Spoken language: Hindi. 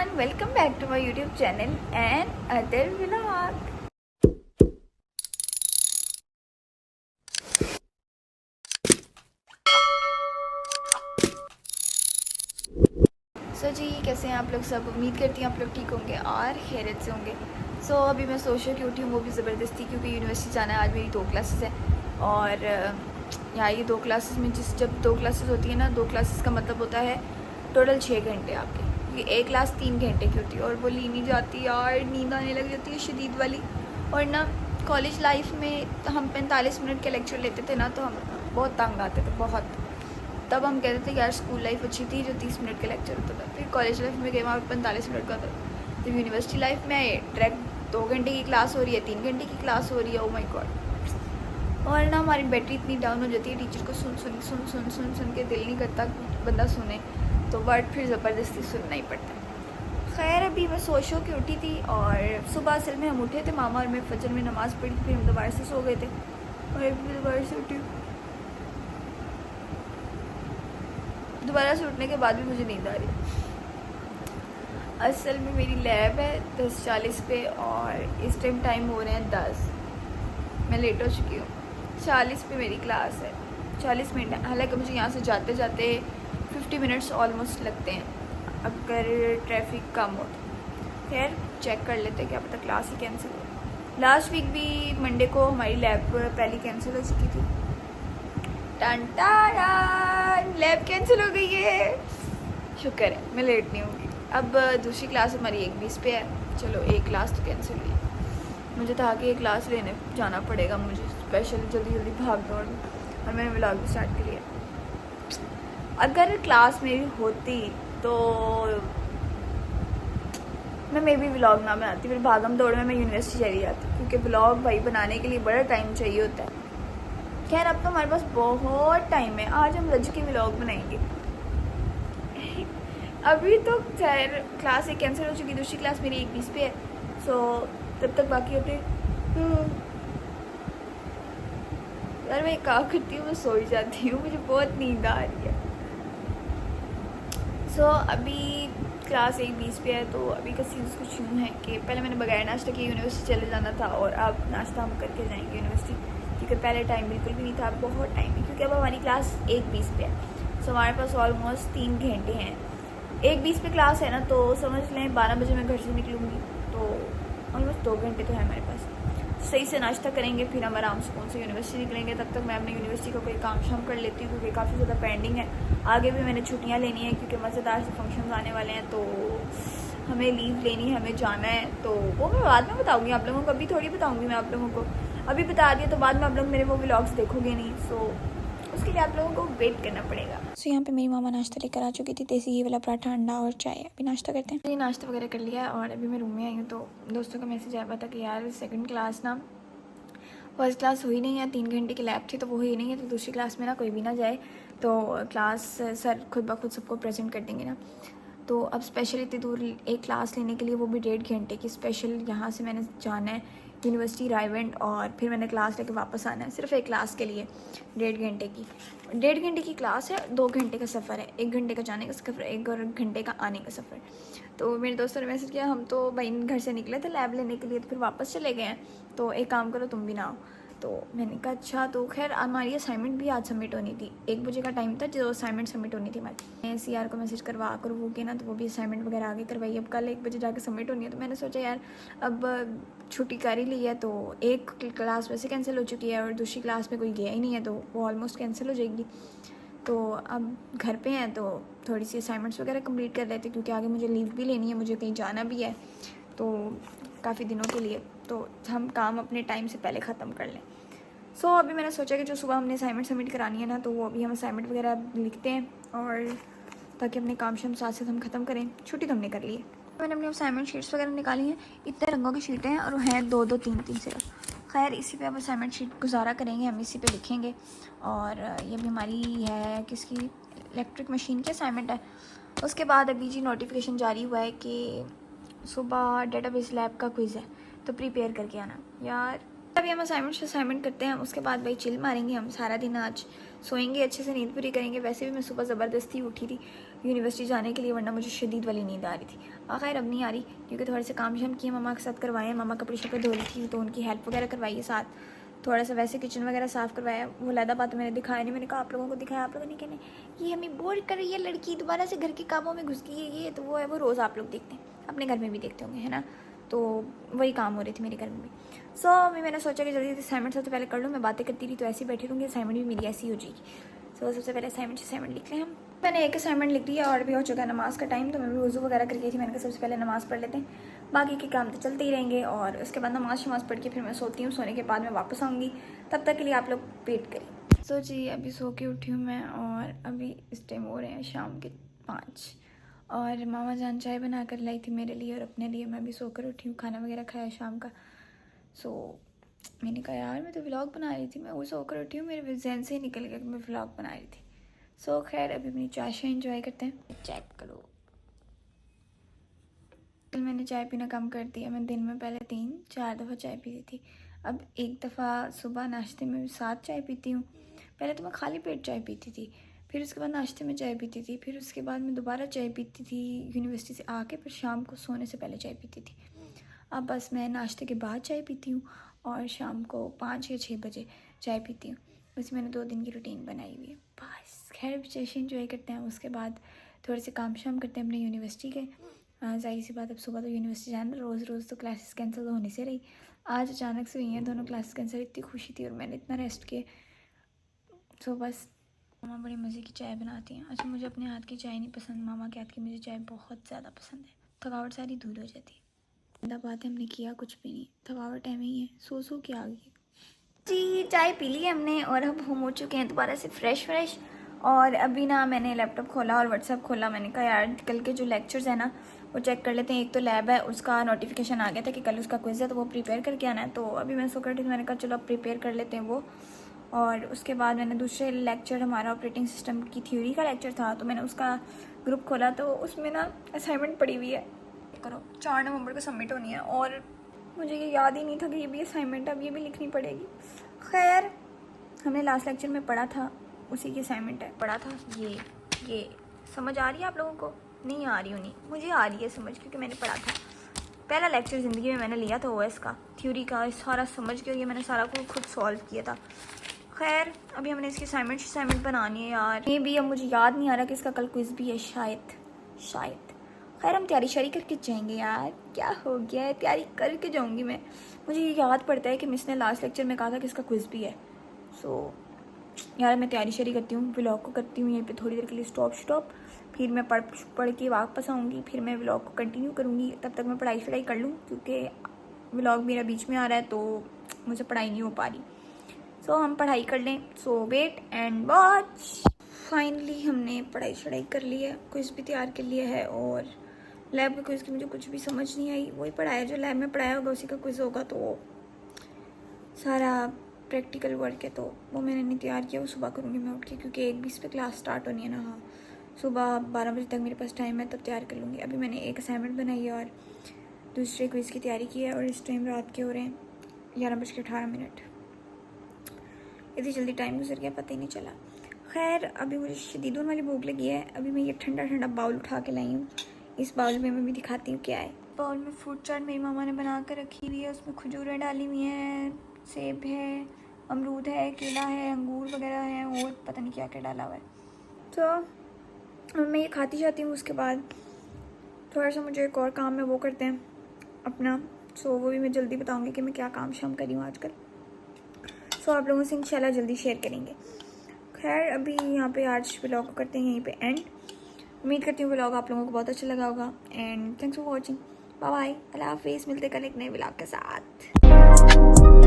everyone, welcome back to my YouTube channel and other vlog. जी कैसे हैं आप लोग सब। उम्मीद करती हैं आप लोग ठीक होंगे और खैरियत से होंगे। अभी मैं सोशल की उठी हूँ, वो भी ज़बरदस्ती, क्योंकि यूनिवर्सिटी जाना है। आज मेरी 2 क्लासेस हैं और यहाँ ये 2 क्लासेस में जब 2 क्लासेस होती है ना, 2 क्लासेस का मतलब होता है टोटल 6 घंटे आपके। ये एक क्लास 3 घंटे की होती है और वो ली नहीं जाती यार, नींद आने लग जाती है शदीद वाली। और ना कॉलेज लाइफ में हम 45 मिनट के लेक्चर लेते थे ना, तो हम बहुत तंग आते थे बहुत। तब हम कहते थे यार स्कूल लाइफ अच्छी थी जो 30 मिनट का लेक्चर होता था। फिर कॉलेज लाइफ में गए वहाँ 45 मिनट का था। जब यूनिवर्सिटी लाइफ में आए डायरेक्ट 2 घंटे की क्लास हो रही है, 3 घंटे की क्लास हो रही है। Oh my God. और ना हमारी बैटरी इतनी डाउन हो जाती है, टीचर को सुन के दिल नहीं करता बंदा सुने, तो बट फिर ज़बरदस्ती सुनना ही पड़ता है। खैर अभी मैं सोशो की उठी थी और सुबह असल में हम उठे थे मामा और मैं, फजर में नमाज़ पढ़ी, फिर हम दोबारा से सो गए थे और अभी दोबारा से उठी। दोबारा से उठने के बाद भी मुझे नींद आ रही है। असल में मेरी लैब है 10:40 पे और इस टाइम हो रहे हैं 10। मैं लेट हो चुकी हूँ। 40 पे मेरी क्लास है, 40 मिनट। हालांकि मुझे यहाँ से जाते जाते 50 मिनट्स ऑलमोस्ट लगते हैं अगर ट्रैफिक कम हो तो। खैर चेक कर लेते क्या पता क्लास ही कैंसिल हो। लास्ट वीक भी मंडे को हमारी लैब पहली कैंसिल हो चुकी थी। टन लैब कैंसिल हो गई है, शुक्र है मैं लेट नहीं होंगी। अब दूसरी क्लास हमारी 1:20 पे है। चलो एक क्लास तो कैंसिल हुई। मुझे था कि एक क्लास लेने जाना पड़ेगा, मुझे स्पेशल जल्दी भाग दौड़, और मैंने व्लॉग भी स्टार्ट कर लिया। अगर क्लास मेरी होती तो मैं मे भी व्लॉग ना बनाती, फिर भागम दौड़ में मैं यूनिवर्सिटी चली जाती, क्योंकि व्लॉग भाई बनाने के लिए बड़ा टाइम चाहिए होता है। खैर अब तो हमारे पास बहुत टाइम है, आज हम रज की व्लॉग बनाएंगे। अभी तो खैर क्लास एक कैंसिल हो चुकी, दूसरी क्लास मेरी 1:20 पे है। तब तक बाकी अपने यार मैं क्या करती हूँ, मैं सो ही जाती हूँ, मुझे बहुत नींद आ रही है। अभी क्लास 1:20 पे है, तो अभी का सीन्स कुछ यूँ है कि पहले मैंने बगैर नाश्ता किए यूनिवर्सिटी चले जाना था और अब नाश्ता हम करके जाएंगे यूनिवर्सिटी, क्योंकि पहले टाइम बिल्कुल भी नहीं था, अब बहुत टाइम है, क्योंकि अब हमारी क्लास 1:20 पे है। हमारे पास ऑलमोस्ट 3 घंटे हैं। 1:20 पे क्लास है ना, तो समझ लें 12 बजे मैं घर से निकलूँगी, तो ऑलमोस्ट 2 घंटे तो है हमारे पास। सही से नाश्ता करेंगे, फिर हम आराम सुकून से यूनिवर्सिटी निकलेंगे। तब तक मैं अपनी यूनिवर्सिटी का कोई काम शाम कर लेती हूँ, क्योंकि काफ़ी ज़्यादा पेंडिंग है। आगे भी मैंने छुट्टियाँ लेनी है, क्योंकि मज़ेदार से फंक्शन आने वाले हैं, तो हमें लीव लेनी है, हमें जाना है। तो वो मैं बाद में बताऊँगी आप लोगों को, अभी थोड़ी बताऊँगी मैं आप लोगों को। अभी बता दिया तो बाद में आप लोग मेरे वो व्लॉग्स देखोगे नहीं, उसके लिए आप लोगों को वेट करना पड़ेगा। यहाँ पे मेरी मामा नाश्ता लेकर आ चुकी थी, देसी घी वाला पराठा, अंडा और चाय। अभी नाश्ता करते हैं। नाश्ता वगैरह कर लिया और अभी मैं रूम में आई हूँ, तो दोस्तों का मैसेज आया था कि यार सेकंड क्लास ना, फर्स्ट क्लास हुई नहीं है, 3 घंटे की लैब थी तो वो हुई नहीं है, तो दूसरी क्लास में ना कोई भी ना जाए, तो क्लास सर खुद ब खुद सबको प्रेजेंट कर देंगे ना। तो अब स्पेशल इतनी दूर एक क्लास लेने के लिए, वो भी 1.5 घंटे की, स्पेशल यहाँ से मैंने जाना है यूनिवर्सिटी रायवेंट, और फिर मैंने क्लास लेके वापस आना है सिर्फ एक क्लास के लिए। 1.5 घंटे की, 1.5 घंटे की क्लास है, 2 घंटे का सफ़र है, 1 घंटे का जाने का सफ़र, 1 घंटे का आने का सफ़र। तो मेरे दोस्तों ने मैसेज किया, हम तो भाई घर से निकले थे लैब लेने के लिए, तो फिर वापस चले गए हैं, तो एक काम करो तुम भी ना आओ। तो मैंने कहा अच्छा। तो खैर हमारी असाइनमेंट भी आज सबमिट होनी थी, 1 बजे का टाइम था जो असाइनमेंट सबमिट होनी थी हमारी। CR को मैसेज करवा कर वो के ना, तो वो भी असाइनमेंट वगैरह आगे करवाई। अब कल 1 बजे जाकर सबमिट होनी है, तो मैंने सोचा यार अब छुट्टी कर ही ली है, तो एक क्लास वैसे कैंसिल हो चुकी है और दूसरी क्लास में कोई गया ही नहीं है, तो वो ऑलमोस्ट कैंसिल हो जाएगी। तो अब घर पे हैं, तो थोड़ी सी असाइनमेंट्स वगैरह कंप्लीट कर लेते, क्योंकि आगे मुझे लीव भी लेनी है, मुझे कहीं जाना भी है, तो काफ़ी दिनों के लिए, तो हम काम अपने टाइम से पहले ख़त्म कर लें। अभी मैंने सोचा कि जो सुबह हमने असाइनमेंट सबमिट करानी है ना, तो वो अभी हम असाइनमेंट वगैरह लिखते हैं, और ताकि अपने काम शाम साथ हम ख़त्म करें। छुट्टी तो हमने कर ली है। मैंने अपनी असाइनमेंट शीट्स वगैरह निकाली हैं, इतने रंगों की शीटें हैं और वो हैं 2-2 3-3 सिर्फ। खैर इसी पे अब असाइनमेंट शीट गुजारा करेंगे, हम इसी पे लिखेंगे। और ये भी हमारी है किसकी, इलेक्ट्रिक मशीन की असाइनमेंट है। उसके बाद अभी जी नोटिफिकेशन जारी हुआ है कि सुबह डेटाबेस लैब का क्विज़ है, तो प्रिपेयर करके आना यार। अभी हम असाइनमेंट करते हैं, उसके बाद भाई चिल मारेंगे हम सारा दिन। आज सोएंगे अच्छे से, नींद पूरी करेंगे। वैसे भी मैं सुबह ज़बरदस्ती उठी थी, यूनिवर्सिटी जाने के लिए, वरना मुझे शदीद वाली नींद आ रही थी। आखिर अब नहीं आ रही क्योंकि थोड़े से काम शाम किए, मम्मा के साथ करवाए, मम्मा कपड़े शपड़े धो रही थी तो उनकी हेल्प वगैरह करवाई है, साथ थोड़ा सा वैसे किचन वगैरह साफ़ करवाया। वो लैदा बात मैंने दिखाया नहीं, मैंने कहा आप लोगों को दिखाया, आप लोगों ने कहने ये हमें बोर कर रही है लड़की, दोबारा से घर के कामों में घुस गई है, ये तो वो है। वो रोज़ आप लोग देखते हैं, अपने घर में भी देखते होंगे, है ना। तो वही काम हो रही थी मेरे घर में भी। सो अभी मैंने सोचा कि जल्दी से असाइनमेंट सबसे पहले कर लूँ। मैं बातें करती रही तो ऐसी बैठी रहूँगी, असाइनमेंट भी मेरी ऐसी हो जाएगी। सो सबसे पहले असाइनमेंट लिख लें हम। मैंने एक असाइनमेंट लिख लिया और भी हो चुका है नमाज़ का टाइम, तो मैं भी वज़ू वगैरह करके थी। मैंने कहा सबसे पहले नमाज़ पढ़ लेते हैं, बाकी के काम तो चलते ही रहेंगे। और उसके बाद नमाज़ पढ़ के फिर मैं सोती हूँ। सोने के बाद मैं वापस आऊँगी, तब तक के लिए आप लोग वेट करिए। सो जी अभी सो के उठी हूँ मैं, और अभी इस टाइम हो रहे हैं शाम के 5, और मामा जान चाय बना कर लाई थी मेरे लिए और अपने लिए। मैं भी सोकर उठी हूँ, खाना वगैरह खाया शाम का। सो मैंने कहा यार मैं तो व्लॉग बना रही थी, मैं वो सोकर उठी हूँ, मेरे जहन से ही निकल गया कि मैं व्लॉग बना रही थी। सो खैर अभी अपनी चाय शाय इंजॉय करते हैं। चेक करो, कल मैंने चाय पीना कम कर दिया। मैं दिन में पहले 3-4 दफ़ा चाय पीती थी, अब एक दफ़ा सुबह नाश्ते में 7 चाय पीती हूँ। पहले तो मैं खाली पेट चाय पीती थी, फिर उसके बाद नाश्ते में चाय पीती थी, फिर उसके बाद मैं दोबारा चाय पीती थी यूनिवर्सिटी से आके, फिर शाम को सोने से पहले चाय पीती थी। अब बस मैं नाश्ते के बाद चाय पीती हूँ और शाम को 5 या 6 बजे चाय पीती हूँ। बस मैंने 2 दिन की रूटीन बनाई हुई है बस। खैर अब सेशन इंजॉय करते हैं, उसके बाद थोड़े से काम शाम करते हैं अपने यूनिवर्सिटी के। जाहिर सी बात, अब सुबह तो यूनिवर्सिटी जाना, रोज़ रोज़ तो क्लासेस कैंसिल होने से रही। आज अचानक से हुई हैं दोनों क्लासेस कैंसिल, इतनी खुशी थी और मैंने इतना रेस्ट किया। सो बस मामा बड़ी मज़े की चाय बनाती हैं। अच्छा मुझे अपने हाथ की चाय नहीं पसंद, मामा के हाथ की मुझे चाय बहुत ज़्यादा पसंद है, थकावट सारी दूर हो जाती है। बात हमने किया कुछ भी नहीं, थकावट टाइम ही है, सो के आ गई जी। चाय पी ली हमने और अब हम हो चुके हैं दोबारा से फ्रेश। और अभी ना मैंने लैपटॉप खोला और व्हाट्सएप खोला। मैंने कहा यार कल के जो लेक्चर्स हैं ना वो चेक कर लेते हैं। एक तो लैब है, उसका नोटिफिकेशन आ गया था कि कल उसका क्विज़ है, तो वो प्रिपेयर करके आना है। तो अभी मैं सो कर थी, मैंने कहा चलो अब प्रिपेयर कर लेते हैं वो। और उसके बाद मैंने दूसरे लेक्चर, हमारा ऑपरेटिंग सिस्टम की थ्योरी का लेक्चर था, तो मैंने उसका ग्रुप खोला, तो उसमें ना असाइनमेंट पड़ी हुई है, करो 4 नवंबर को सबमिट होनी है। और मुझे ये याद ही नहीं था कि ये भी असाइनमेंट अब ये भी लिखनी पड़ेगी। खैर हमने लास्ट लेक्चर में पढ़ा था, उसी की असाइनमेंट है। पढ़ा था ये समझ आ रही है आप लोगों को? नहीं आ रही होनी, मुझे आ रही है समझ, क्योंकि मैंने पढ़ा था। पहला लेक्चर ज़िंदगी में मैंने लिया था ओएस का, थ्योरी का, सारा समझ के ये मैंने सारा को खुद सॉल्व किया था। खैर अभी हमने इसकी असाइनमेंट बनानी है यार। ये भी अब मुझे याद नहीं आ रहा कि इसका कल क्विज़ भी है शायद। खैर हम तैयारी शारी करके जाएंगे यार, क्या हो गया है, तैयारी करके जाऊंगी मैं। मुझे ये याद पड़ता है कि मिस ने लास्ट लेक्चर में कहा था कि इसका क्विज़ भी है। सो यार मैं तैयारी शारी करती हूँ, व्लॉग को करती हूँ यहीं पे थोड़ी देर के लिए स्टॉप, फिर मैं पढ़ के वापस आऊँगी, फिर मैं व्लॉग को कंटिन्यू करूँगी। तब तक मैं पढ़ाई कर लूँ, क्योंकि व्लॉग मेरा बीच में आ रहा है तो मुझे पढ़ाई नहीं हो पा रही। सो हम पढ़ाई कर लें, सो वेट एंड वॉच। फाइनली हमने पढ़ाई कर ली है, क्विज़ भी तैयार कर लिया है। और लैब में क्विज़ की मुझे कुछ भी समझ नहीं आई, वही पढ़ाया जो लैब में पढ़ाया होगा उसी का क्विज़ होगा, तो सारा प्रैक्टिकल वर्क है तो वो मैंने नहीं तैयार किया, वो सुबह करूँगी मैं उठ के, क्योंकि 1:20 पे क्लास स्टार्ट होनी है ना। हाँ सुबह 12 बजे तक मेरे पास टाइम है, तब तैयार कर लूँगी। अभी मैंने एक असाइनमेंट बनाई है और दूसरे क्विज़ की तैयारी की है, और इस टाइम रात के हो रहे हैं 11:18। इतनी जल्दी टाइम गुजर गया, पता ही नहीं चला। खैर अभी मुझे शदीदों वाली भूख लगी है। अभी मैं ये ठंडा बाउल उठा के लाई हूँ, इस बाउल में मैं भी दिखाती हूँ क्या है। बाउल में फ्रूट चाट मेरी मामा ने बना कर रखी हुई है, उसमें खजूरें डाली हुई हैं, सेब है, अमरूद है, केला है, अंगूर वगैरह है, और पता नहीं क्या क्या डाला हुआ है। तो मैं ये खाती जाती हूँ। उसके बाद थोड़ा सा मुझे एक और काम है, वो करते हैं अपना। सो वो भी मैं जल्दी बताऊँगी कि मैं क्या काम शाम करी हूँ आजकल। सो आप लोगों से इंशाल्लाह जल्दी शेयर करेंगे। खैर अभी यहाँ पे आज व्लॉग को करते हैं यहीं पे एंड। उम्मीद करती हूँ व्लॉग आप लोगों को बहुत अच्छा लगा होगा, and thanks for watching. Bye bye, Allah हाफिज़। मिलते कल एक नए व्लॉग के साथ।